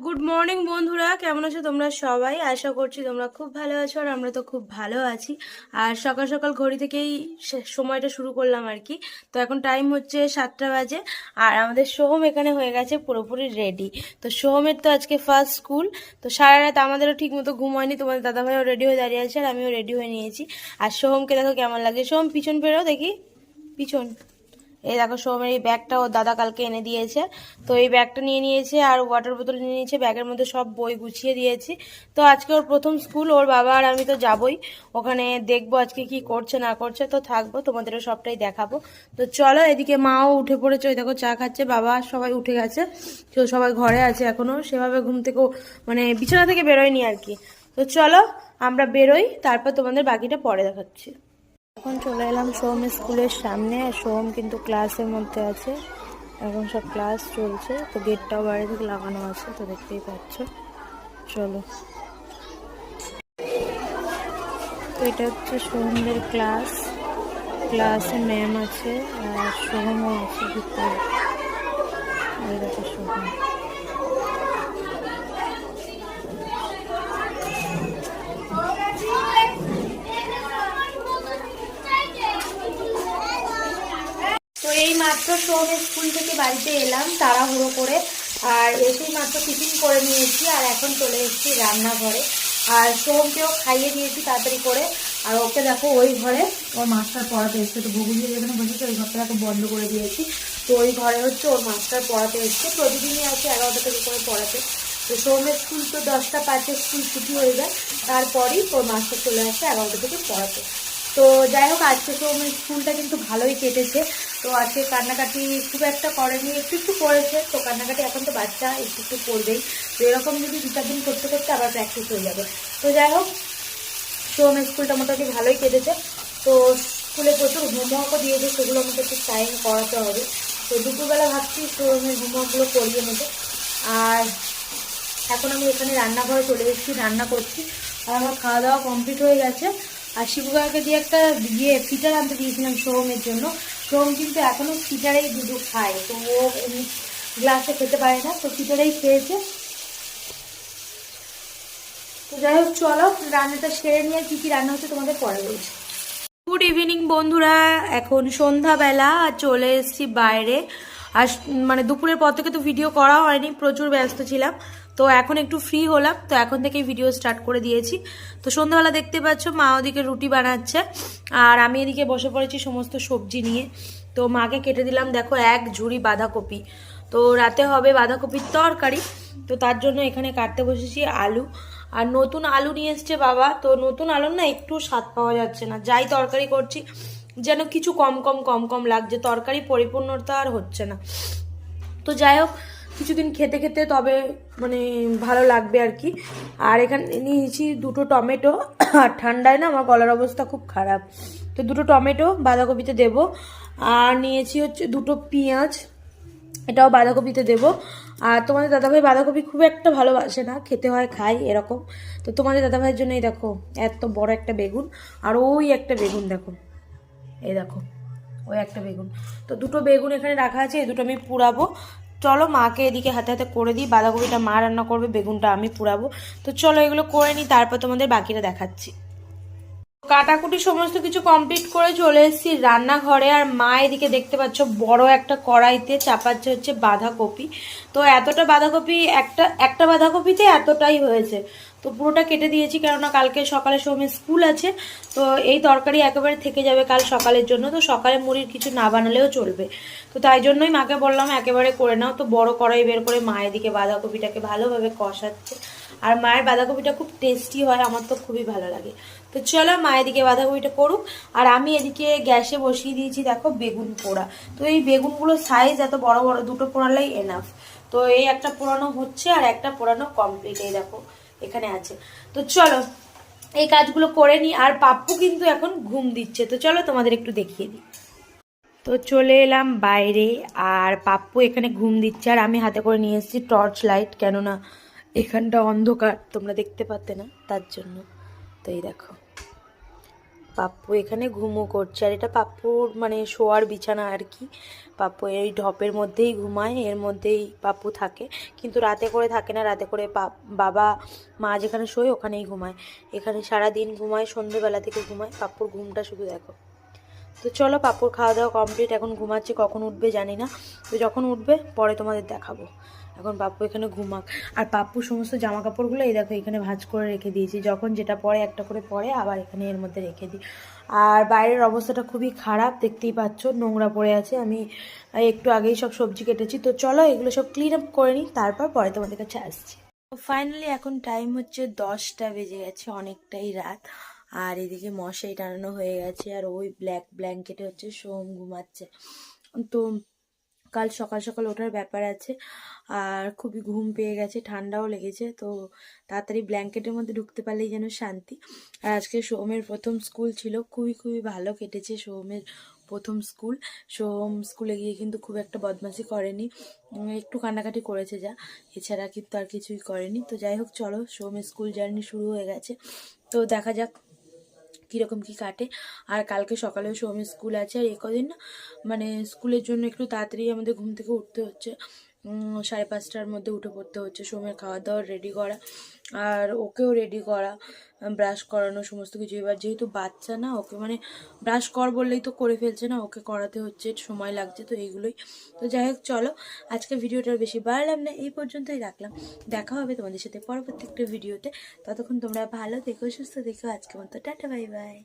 Good morning বন্ধুরা, কেমন আছো তোমরা সবাই? আশা করছি তোমরা খুব ভালো আছো আর আমরা তো খুব ভালো আছি। আর সকাল সকাল ঘড়ি থেকেই সময়টা শুরু করলাম আর কি। তো এখন টাইম হচ্ছে 7টা বাজে আর আমাদের সোহম এখানে হয়ে গেছে পুরোপুরি রেডি। তো সোহমের তো আজকে ফার্স্ট স্কুল, তো সারা রাত আমাদেরও ঠিক মতো ঘুম হয়নি। তোমাদের দাদাভাইও রেডি হয়ে দাঁড়িয়ে আছে আর আমিও রেডি হয়ে নিয়েছি। আর সোহমকে দেখো কেমন লাগে। সোহম পিছন ফেরো দেখি, পিছন। এই দেখো সোমের এই ব্যাগটা ওর দাদা কালকে এনে দিয়েছে। তো এই ব্যাগটা নিয়ে নিয়েছে আর ওয়াটার বোতল নিয়ে নিয়েছে। ব্যাগের মধ্যে সব বই গুছিয়ে দিয়েছি। তো আজকে ওর প্রথম স্কুল, ওর বাবা আর আমি তো যাবই ওখানে, দেখবো আজকে কি করছে না করছে। তো থাকবো, তোমাদেরও সবটাই দেখাবো। তো চলো, এদিকে মাও উঠে পড়েছে, ওই দেখো চা খাচ্ছে, বাবা সবাই উঠে গেছে। তো সবাই ঘরে আছে এখনো, সেভাবে ঘুম থেকেও মানে বিছানা থেকে বেরোয়নি আর কি। তো চলো আমরা বেরোই, তারপর তোমাদের বাকিটা পরে দেখাচ্ছি। এখন চলে এলাম সোহমের স্কুলের সামনে আর সোহম কিন্তু ক্লাসের মধ্যে আছে। এখন সব ক্লাস চলছে, তো গেটটাও বাইরে থেকে লাগানো আছে, তো দেখতেই পাচ্ছ। চলো, তো এটা হচ্ছে সোহমদের ক্লাস। ক্লাসে ম্যাম আছে আর সোহমও আছে ভিতরে। এই দেখো সোহম। তো এই মাত্র সোহমের স্কুল থেকে বাড়িতে এলাম তাড়াহুড়ো করে, আর এসেই মাত্র টিফিন করে নিয়েছি আর এখন চলে এসেছি রান্নাঘরে। আর সোহমকেও খাইয়ে দিয়েছি তাড়াতাড়ি করে। আর ওকে দেখো ওই ঘরে ওর মাস্টার পড়াতে এসছে। তো ভূগোলে যেখানে বসেছে ওই ঘরটাকে বন্ধ করে দিয়েছি। তো ওই ঘরে হচ্ছে ওর মাস্টার পড়াতে এসছে, প্রতিদিনই আছে 11টা থেকে করে পড়াতে। তো সোহমের স্কুল তো 10টা 5-এ স্কুল ছুটি হয়ে যায়, তারপরই ওর মাস্টার চলে আসে 11টা থেকে পড়াতে। তো যাই হোক, আজকে তো আমার স্কুলটা কিন্তু ভালোই কেটেছে। তো আজকে কান্নাকাটি খুব একটা করেনি, একটু একটু করেছে। তো কান্নাকাটি এখন তো বাচ্চা একটু একটু করবেই। তো এরকম যদি 2-4 দিন করতে করতে আবার প্র্যাকটিস হয়ে যাবে। তো যাই হোক, তো আমার স্কুলটা মোটামুটি ভালোই কেটেছে। তো স্কুলে প্রচুর হোমওয়ার্কও দিয়েছে, সেগুলো আমাকে একটু টাইম করাতে হবে। তো দুপুরবেলা ভাবছি তো আমি হোমওয়ার্কগুলো করিয়ে নেবো। আর এখন আমি এখানে রান্নাঘরে চলে এসেছি, রান্না করছি। আর আমার খাওয়া দাওয়া কমপ্লিট হয়ে গেছে। আর শিবুকাকে দিয়ে একটা ফিটার আনতে দিয়েছিলাম সোহমের জন্য। সোহম কিন্তু এখনো ফিটারেই দুধ খায়, তো ও এমনি গ্লাসে খেতে পারে না, তো ফিটারেই খেয়েছে। তো যাই হোক, চলো রান্নাটা সেরে নিয়ে কি কি রান্না হচ্ছে তোমাদের পরে বলছি। গুড ইভিনিং বন্ধুরা, এখন সন্ধ্যাবেলা আর চলে এসেছি বাইরে। আর মানে দুপুরের পর থেকে তো ভিডিও করা হয়নি, প্রচুর ব্যস্ত ছিলাম। তো এখন একটু ফ্রি হলাম, তো এখন থেকেই ভিডিও স্টার্ট করে দিয়েছি। তো সন্ধ্যাবেলা দেখতে পাচ্ছ মা ওদিকে রুটি বানাচ্ছে আর আমি এদিকে বসে পড়েছি সমস্ত সবজি নিয়ে। তো মাকে কেটে দিলাম দেখো এক ঝুড়ি বাঁধাকপি। তো রাতে হবে বাঁধাকপির তরকারি। তো তার জন্য এখানে কাটতে বসেছি আলু। আর নতুন আলু নিয়ে এসছে বাবা। তো নতুন আলুর না একটু স্বাদ পাওয়া যাচ্ছে না, যাই তরকারি করছি যেন কিছু কম কম কম কম লাগছে, তরকারি পরিপূর্ণতা আর হচ্ছে না। তো যাই হোক, কিছুদিন খেতে খেতে তবে মানে ভালো লাগবে আর কি। আর এখানে নিয়েছি 2টো টমেটো। আর ঠান্ডায় না আমার গলার অবস্থা খুব খারাপ, তো 2টো টমেটো বাঁধাকপিতে দেবো। আর নিয়েছি হচ্ছে 2টো পেঁয়াজ, এটাও বাঁধাকপিতে দেবো। আর তোমাদের দাদাভাই বাঁধাকপি খুব একটা ভালোবাসে না, খেতে হয় খাই এরকম। তো তোমাদের দাদাভাইয়ের জন্যই দেখো এত বড় একটা বেগুন, আর ওই একটা বেগুন দেখো, এই দেখো ওই একটা বেগুন। তো 2টো বেগুন এখানে রাখা আছে, এই 2টো আমি পুড়াবো। চলো মাকে এদিকে হাতে হাতে করে দিই, বাঁধাকপিটা মা রান্না করবে, বেগুনটা আমি পুড়াবো। তো চলো এগুলো করে নিই, তারপর তোমাদের বাকিটা দেখাচ্ছি। কাটাকুটি সমস্ত কিছু কমপ্লিট করে চলে এসেছি রান্নাঘরে। আর মা এদিকে দেখতে পাচ্ছ বড় একটা কড়াইতে চাপাচ্ছে হচ্ছে বাঁধাকপি। তো এতটা বাঁধাকপি, একটা একটা বাঁধাকপিতে এতটাই হয়েছে। তো পুরোটা কেটে দিয়েছি, কেননা কালকে সকালে সময় স্কুল আছে। তো এই তরকারি একেবারে থেকে যাবে কাল সকালের জন্য। তো সকালে মুড়ির কিছু না বানালেও চলবে। তো তাই জন্যই মাকে বললাম একেবারে করে নাও। তো বড় কড়াই বের করে মা এদিকে বাঁধাকপিটাকে ভালোভাবে কষাচ্ছে। আর মায়ের বাঁধাকপিটা খুব টেস্টি হয়, আমার তো খুবই ভালো লাগে। তো চলো মা এদিকে বাঁধাকপিটা করুক আর আমি এদিকে গ্যাসে বসিয়ে দিয়েছি দেখো বেগুন পোড়া। তো এই বেগুনগুলো সাইজ এত বড় বড়, 2টো পোড়ালেই এনাফ। তো এই একটা পোড়ানো হচ্ছে আর একটা পোড়ানো কমপ্লিট, এই দেখো এখানে আছে। তো চলো এই কাজগুলো করে নিই। আর পাপ্পু কিন্তু এখন ঘুম দিচ্ছে, তো চলো তোমাদের একটু দেখিয়ে দিই। তো চলে এলাম বাইরে আর পাপ্পু এখানে ঘুম দিচ্ছে আর আমি হাতে করে নিয়ে এসেছি টর্চ লাইট, কেননা এখানটা অন্ধকার তোমরা দেখতে পাতে না তার জন্য। তো এই দেখো পাপ্পু এখানে ঘুমো করছে, আর এটা পাপ্পুর মানে শোয়ার বিছানা আর কি। পাপ্পু এই ঢপের মধ্যেই ঘুমায়, এর মধ্যেই পাপ্পু থাকে, কিন্তু রাতে করে থাকে না। রাতে করে বাবা মা যেখানে শোয় ওখানেই ঘুমায়। এখানে সারা দিন ঘুমায়, সন্ধ্যেবেলা থেকে ঘুমায়। পাপ্পুর ঘুমটা শুধু দেখো। তো চলো, পাপ্পুর খাওয়া দাওয়া কমপ্লিট, এখন ঘুমাচ্ছে, কখন উঠবে জানি না। তো যখন উঠবে পরে তোমাদের দেখাবো। এখন পাপ্পু এখানে ঘুমাক। আর পাপ্পুর সমস্ত জামা কাপড়গুলো এই দেখো এখানে ভাঁজ করে রেখে দিয়েছি, যখন যেটা পরে একটা করে পরে আবার এখানে এর মধ্যে রেখে দিই। আর বাইরের অবস্থাটা খুবই খারাপ, দেখতেই পাচ্ছ নোংরা পড়ে আছে। আমি একটু আগেই সব সবজি কেটেছি। তো চলো এগুলো সব ক্লিন আপ করে নিই, তারপর পরে তোমাদের কাছে আসছি। ফাইনালি এখন টাইম হচ্ছে 10টা বেজে গেছে, অনেকটাই রাত। আর এদিকে মশাই টানানো হয়ে গেছে, আর ওই ব্ল্যাক ব্ল্যাঙ্কেটে হচ্ছে সোম ঘুমাচ্ছে। তো কাল সকাল সকাল ওঠার ব্যাপার আছে, আর খুবই ঘুম পেয়ে গেছে, ঠান্ডাও লেগেছে। তো তাড়াতাড়ি ব্ল্যাঙ্কেটের মধ্যে ঢুকতে পারলেই যেন শান্তি। আর আজকে সোমের প্রথম স্কুল ছিল, খুবই খুবই ভালো কেটেছে সোমের প্রথম স্কুল। সোম স্কুলে গিয়ে কিন্তু খুব একটা বদমাশি করেনি, একটু কান্নাকাটি করেছে যা, এছাড়া কিন্তু আর কিছুই করেনি। তো যাই হোক, চলো সোমের স্কুল জার্নি শুরু হয়ে গেছে, তো দেখা যাক কীরকম কী কাটে। আর কালকে সকালেও সৌমের স্কুল আছে। আর কদিন না মানে স্কুলের জন্য একটু তাড়াতাড়ি আমাদের ঘুম থেকে উঠতে হচ্ছে, 5:30টার মধ্যে উঠে পড়তে হচ্ছে। সৌমের খাওয়া দাওয়া রেডি করা, আর ওকেও রেডি করা, ব্রাশ করানো, সমস্ত কিছু। এবার যেহেতু বাচ্চা না, ওকে মানে ব্রাশ কর বললেই তো করে ফেলছে না, ওকে করাতে হচ্ছে, সময় লাগছে। তো এইগুলোই। তো যাই হোক চলো, আজকে ভিডিওটা বেশি বাড়ালাম না, এই পর্যন্তই রাখলাম। দেখা হবে তোমাদের সাথে পরবর্তী একটা ভিডিওতে। ততক্ষণ তোমরা ভালো থেকো, সুস্থ থেকো। আজকে মতো টাটা, বাই বাই।